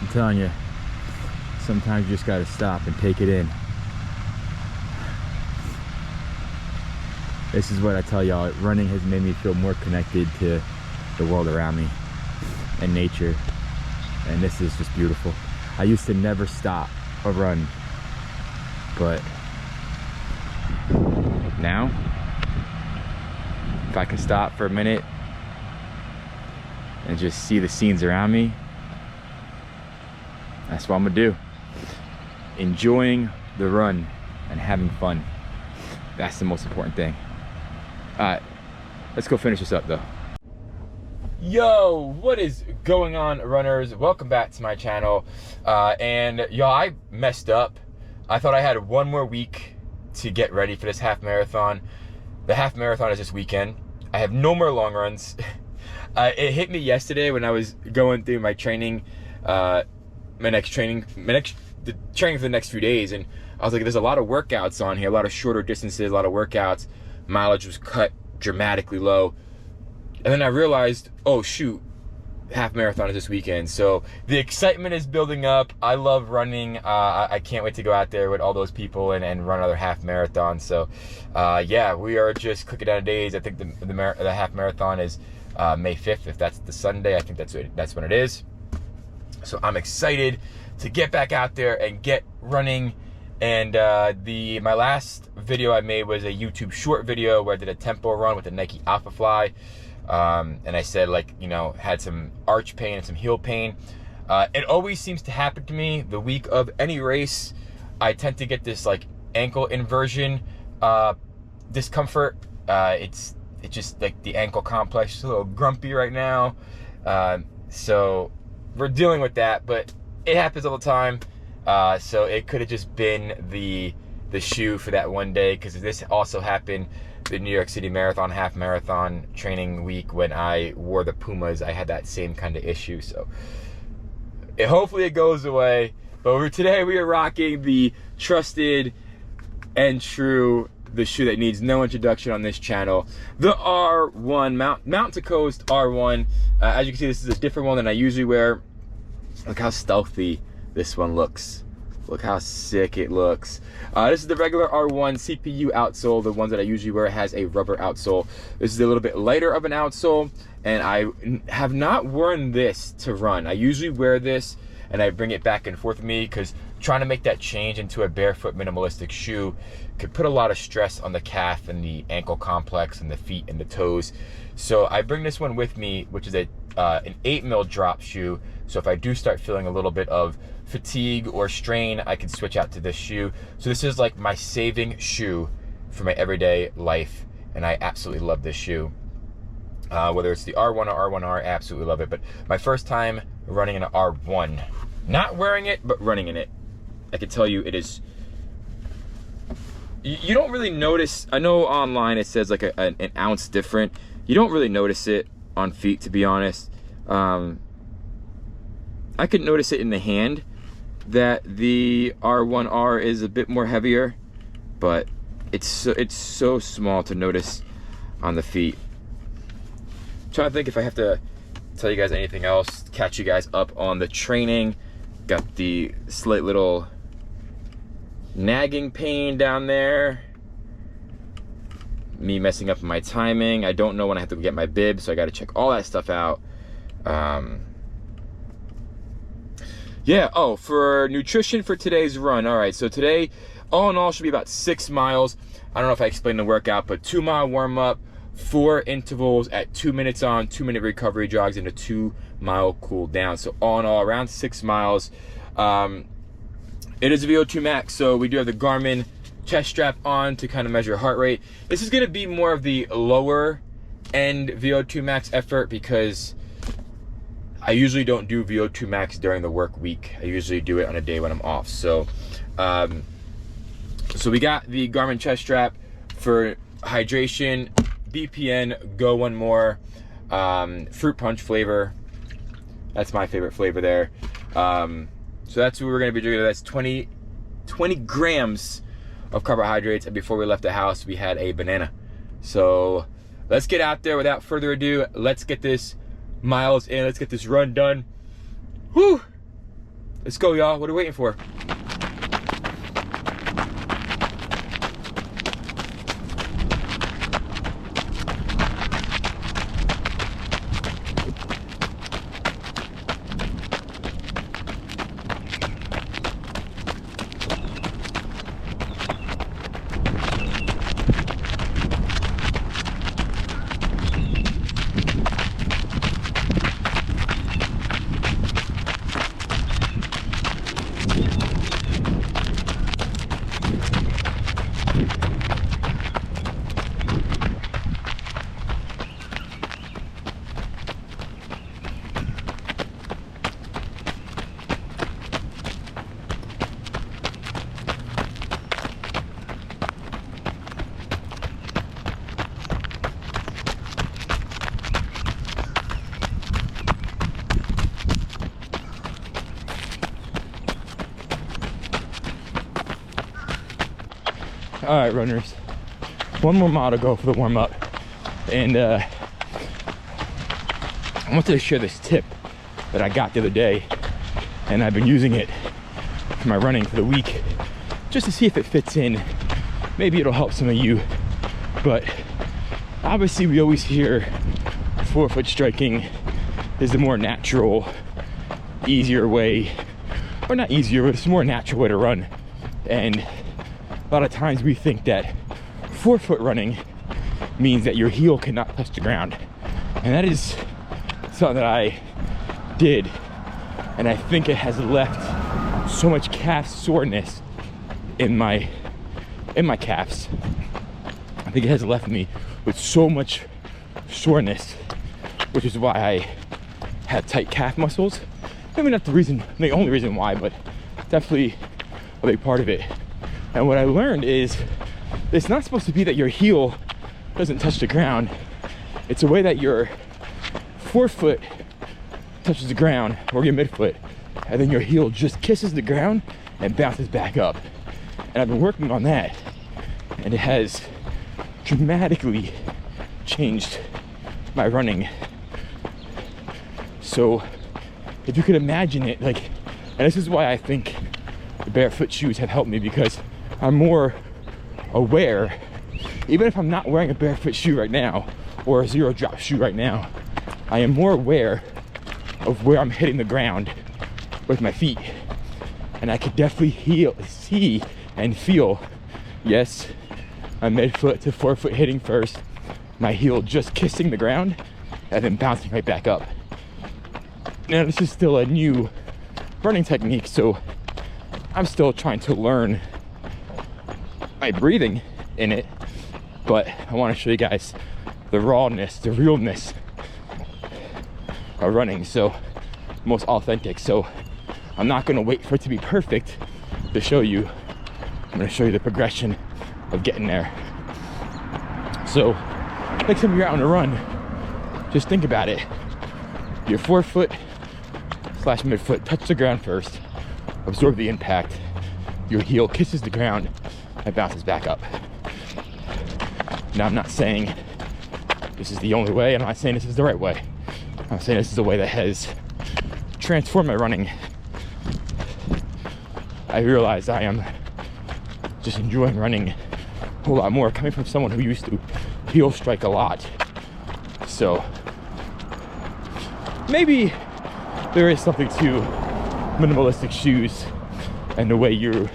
I'm telling you, sometimes you just gotta stop and take it in. This is what I tell y'all, running has made me feel more connected to the world around me and nature. And this is just beautiful. I used to never stop or run, but now, if I can stop for a minute and just see the scenes around me, that's what I'm gonna do. Enjoying the run and having fun. That's the most important thing. All right, let's go finish this up though. Yo, what is going on, runners? Welcome back to my channel. And y'all, I messed up. I thought I had one more week to get ready for this half marathon. The half marathon is this weekend. I have no more long runs. It hit me yesterday when I was going through my training, the training for the next few days, and I was like, there's a lot of workouts on here, a lot of shorter distances, a lot of workouts. Mileage was cut dramatically low. And then I realized, oh shoot, half marathon is this weekend. So the excitement is building up. I love running. I can't wait to go out there with all those people and run another half marathon. So yeah, we are just clicking down days. I think the half marathon is May 5th. If that's the Sunday, I think that's when it is. So I'm excited to get back out there and get running. And my last video I made was a YouTube short video where I did a tempo run with the Nike Alpha Fly. And I said, like, you know, had some arch pain and some heel pain. It always seems to happen to me the week of any race. I tend to get this like ankle inversion discomfort. It's just like the ankle complex is a little grumpy right now. So we're dealing with that, but it happens all the time. So it could have just been the shoe for that one day, because this also happened the New York City Marathon half marathon training week when I wore the Pumas. I had that same kind of issue, so hopefully it goes away. But today we are rocking the trusted and true, the shoe that needs no introduction on this channel, the R1 Mountain to Coast R1. As you can see, this is a different one than I usually wear. Look how stealthy this one looks. Look how sick it looks. This is the regular R1 CPU outsole. The ones that I usually wear has a rubber outsole. This is a little bit lighter of an outsole, and I have not worn this to run. I usually wear this and I bring it back and forth with me, because trying to make that change into a barefoot minimalistic shoe could put a lot of stress on the calf and the ankle complex and the feet and the toes. So I bring this one with me, which is an 8mm drop shoe. So if I do start feeling a little bit of fatigue or strain, I can switch out to this shoe. So this is like my saving shoe for my everyday life, and I absolutely love this shoe. Whether it's the R1 or R1R, I absolutely love it. But my first time running in an R1, not wearing it, but running in it, I can tell you it is, you don't really notice. I know online it says like an ounce different. You don't really notice it on feet, to be honest. I could notice it in the hand that the R1R is a bit more heavier, but it's so small to notice on the feet. I'm trying to think if I have to tell you guys anything else, catch you guys up on the training. Got the slight little nagging pain down there. Me messing up my timing. I don't know when I have to get my bib, so I got to check all that stuff out. Yeah, oh, for nutrition for today's run. All right, so today, all in all, should be about 6 miles. I don't know if I explained the workout, but 2-mile warm up, 4 intervals at 2 minutes on, 2-minute recovery jogs, and a 2-mile cool down. So all in all, around 6 miles. It is a VO2 max, so we do have the Garmin chest strap on to kind of measure heart rate. This is gonna be more of the lower end VO2 max effort, because I usually don't do VO2 max during the work week. I usually do it on a day when I'm off. So, so we got the Garmin chest strap for hydration, BPN, Go One More, fruit punch flavor. That's my favorite flavor there. So that's what we're gonna be doing. That's 20 grams of carbohydrates. And before we left the house, we had a banana. So let's get out there without further ado. Let's get this miles in. Let's get this run done. Whew. Let's go, y'all. What are we waiting for? All right, runners, one more mile to go for the warm-up, and I wanted to share this tip that I got the other day, and I've been using it for my running for the week just to see if it fits in. Maybe it'll help some of you, but obviously we always hear forefoot striking is the more natural, easier way, or not easier, but it's a more natural way to run. And a lot of times we think that forefoot running means that your heel cannot touch the ground, and that is something that I did, and I think it has left so much calf soreness in my calves. I think it has left me with so much soreness, which is why I have tight calf muscles. Maybe not the only reason why, but definitely a big part of it. And what I learned is it's not supposed to be that your heel doesn't touch the ground. It's a way that your forefoot touches the ground, or your midfoot, and then your heel just kisses the ground and bounces back up. And I've been working on that, and it has dramatically changed my running. So if you could imagine it, like, and this is why I think the barefoot shoes have helped me, because I'm more aware, even if I'm not wearing a barefoot shoe right now or a zero drop shoe right now, I am more aware of where I'm hitting the ground with my feet. And I could definitely see and feel, yes, my midfoot to forefoot hitting first, my heel just kissing the ground, and then bouncing right back up. Now, this is still a new running technique, so I'm still trying to learn my breathing in it, but I want to show you guys the rawness, the realness of running, so most authentic. So I'm not going to wait for it to be perfect to show you. I'm going to show you the progression of getting there. So next time you're out on a run, just think about it. Your forefoot / midfoot touch the ground first, absorb the impact, your heel kisses the ground and bounces back up. Now, I'm not saying this is the only way, I'm not saying this is the right way. I'm saying this is the way that has transformed my running. I realize I am just enjoying running a whole lot more, coming from someone who used to heel strike a lot. So maybe there is something to minimalistic shoes and the way you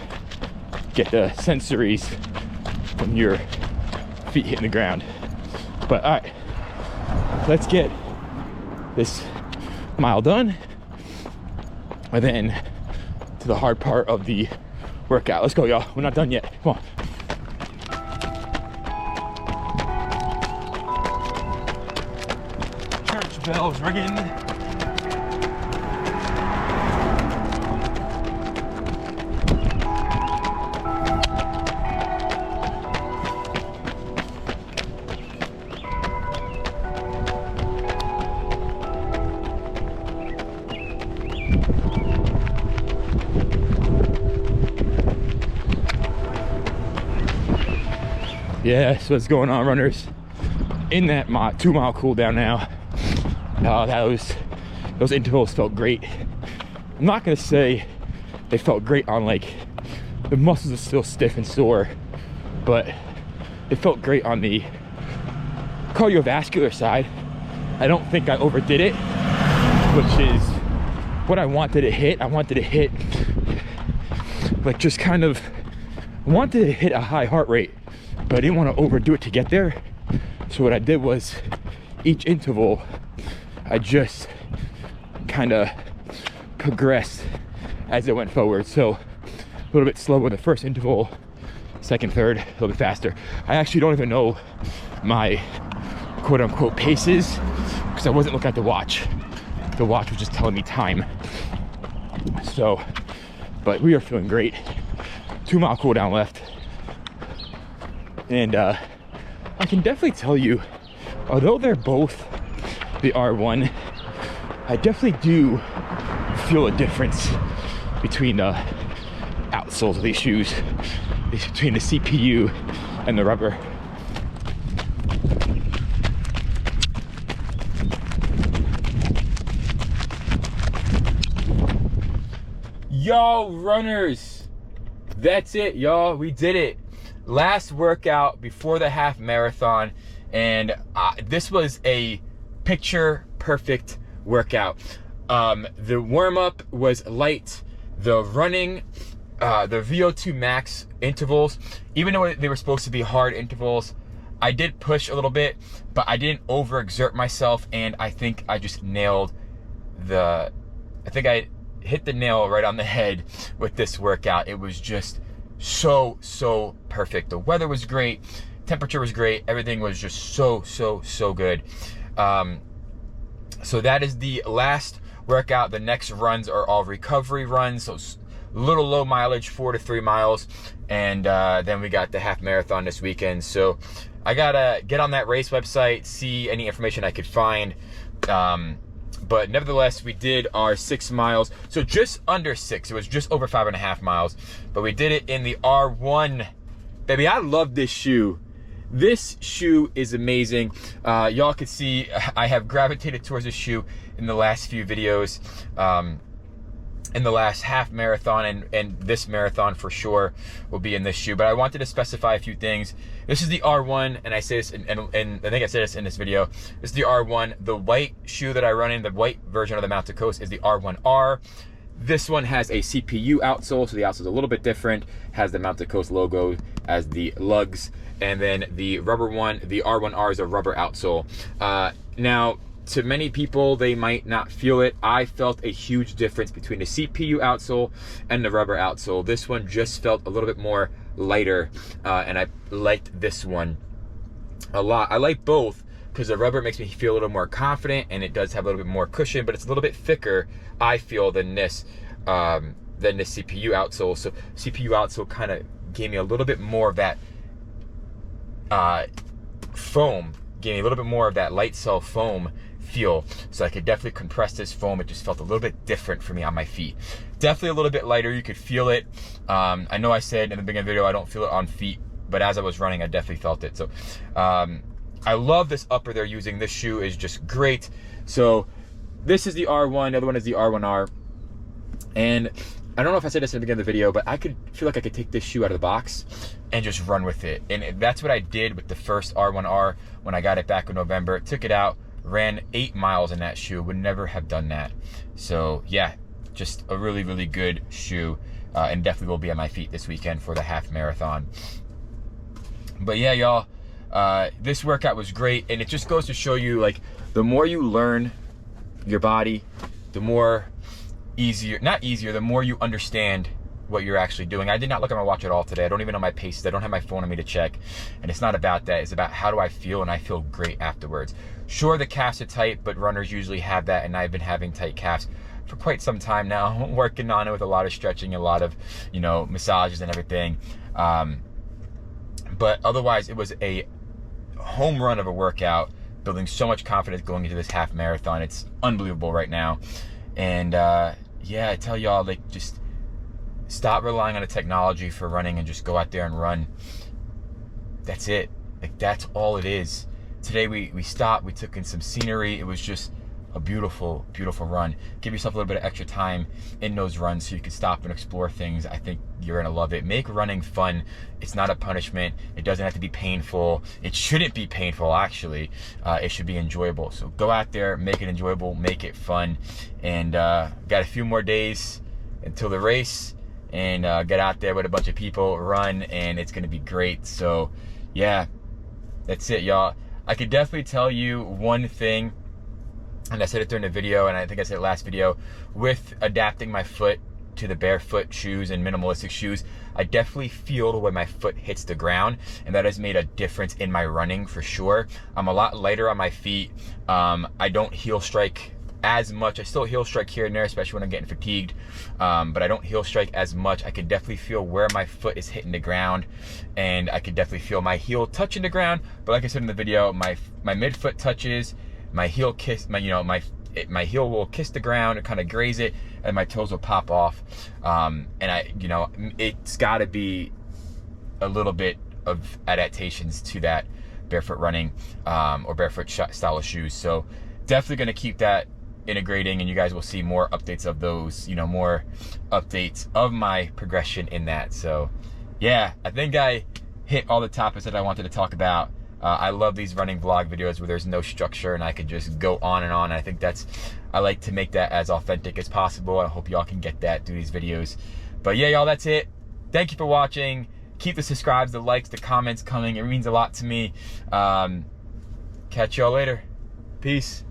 get the sensories from your feet hitting the ground. But all right, let's get this mile done, and then to the hard part of the workout. Let's go, y'all. We're not done yet. Come on. Church bells ringing. Yeah, so what's going on, runners? In that 2 mile cool down now. Those intervals felt great. I'm not gonna say They felt great on, like, the muscles are still stiff and sore, but it felt great on the cardiovascular side. I don't think I overdid it, which is what I wanted to hit. I wanted to hit, like, just kind of, I wanted to hit a high heart rate, but I didn't want to overdo it to get there. So what I did was, each interval, I just kind of progressed as it went forward. So a little bit slower in the first interval, second, third, a little bit faster. I actually don't even know my quote unquote paces because I wasn't looking at the watch. The watch was just telling me time. So, but we are feeling great. 2 mile cool down left. And I can definitely tell you, although they're both the R1, I definitely do feel a difference between the outsoles of these shoes, between the CPU and the rubber. Yo, runners, that's it, y'all. We did it. Last workout before the half marathon, and this was a picture perfect workout. The warm-up was light. The running, the VO2 max intervals, even though they were supposed to be hard intervals, I did push a little bit, but I didn't overexert myself, and I think I just nailed I think I hit the nail right on the head with this workout. It was just so perfect. The weather was great, temperature was great, everything was just so good. So that is the last workout. The next runs are all recovery runs, so little low mileage, 4 to 3 miles, and then we got the half marathon this weekend. So I gotta get on that race website, see any information I could find. But nevertheless, we did our 6 miles. So just under 6, it was just over 5.5 miles. But we did it in the R1. Baby, I love this shoe. This shoe is amazing. Y'all can see I have gravitated towards this shoe in the last few videos. In the last half marathon and this marathon for sure will be in this shoe. But I wanted to specify a few things. This is the R1, and I say this, and I think I said this in this video. This is the R1. The white shoe that I run in, the white version of the Mountain Coast, is the R1R. This one has a CPU outsole, so the outsole is a little bit different. Has the Mountain Coast logo as the lugs, and then the rubber one, the R1R, is a rubber outsole. Now, to many people, they might not feel it. I felt a huge difference between the CPU outsole and the rubber outsole. This one just felt a little bit more lighter, and I liked this one a lot. I like both because the rubber makes me feel a little more confident, and it does have a little bit more cushion, but it's a little bit thicker, I feel, than this CPU outsole. So CPU outsole kind of gave me a little bit more of that foam, gave me a little bit more of that light cell foam feel, so I could definitely compress this foam. It just felt a little bit different for me on my feet. Definitely a little bit lighter, you could feel it. I know I said in the beginning of the video I don't feel it on feet, but as I was running I definitely felt it. So I love this upper they're using. This shoe is just great. So this is the R1, the other one is the R1R, and I don't know if I said this in the beginning of the video, but I could feel like I could take this shoe out of the box and just run with it. And that's what I did with the first R1R when I got it back in November. Took it out, ran 8 miles in that shoe. Would never have done that. So yeah, just a really good shoe, and definitely will be on my feet this weekend for the half marathon. But yeah, y'all, this workout was great, and it just goes to show you, like, the more you learn your body, the more the more you understand what you're actually doing. I did not look at my watch at all today. I don't even know my paces. I don't have my phone on me to check. And it's not about that. It's about how do I feel, and I feel great afterwards. Sure, the calves are tight, but runners usually have that, and I've been having tight calves for quite some time now. I'm working on it with a lot of stretching, a lot of, massages and everything. But otherwise, it was a home run of a workout, building so much confidence going into this half marathon. It's unbelievable right now. And yeah, I tell y'all, like, just stop relying on the technology for running and just go out there and run. That's it. Like, that's all it is. Today we stopped, we took in some scenery. It was just a beautiful, beautiful run. Give yourself a little bit of extra time in those runs so you can stop and explore things. I think you're gonna love it. Make running fun. It's not a punishment. It doesn't have to be painful. It shouldn't be painful, actually. It should be enjoyable. So go out there, make it enjoyable, make it fun. And got a few more days until the race, and get out there with a bunch of people, run, and it's gonna be great. So yeah, that's it, y'all. I could definitely tell you one thing, and I said it during the video, and I think I said it last video, with adapting my foot to the barefoot shoes and minimalistic shoes, I definitely feel when my foot hits the ground, and that has made a difference in my running for sure. I'm a lot lighter on my feet. I don't heel strike as much. I still heel strike here and there, especially when I'm getting fatigued, but I don't heel strike as much. I can definitely feel where my foot is hitting the ground, and I can definitely feel my heel touching the ground. But like I said in the video, my midfoot touches, my heel kiss, my heel will kiss the ground and kind of graze it, and my toes will pop off. And it's got to be a little bit of adaptations to that barefoot running or barefoot style of shoes. So definitely going to keep that integrating, and you guys will see more updates of those, more updates of my progression in that. So yeah, I think I hit all the topics that I wanted to talk about. I love these running vlog videos where there's no structure and I can just go on and on. I think I like to make that as authentic as possible. I hope y'all can get that through these videos. But yeah, y'all, that's it. Thank you for watching. Keep the subscribes, the likes, the comments coming. It means a lot to me. Catch y'all later. Peace.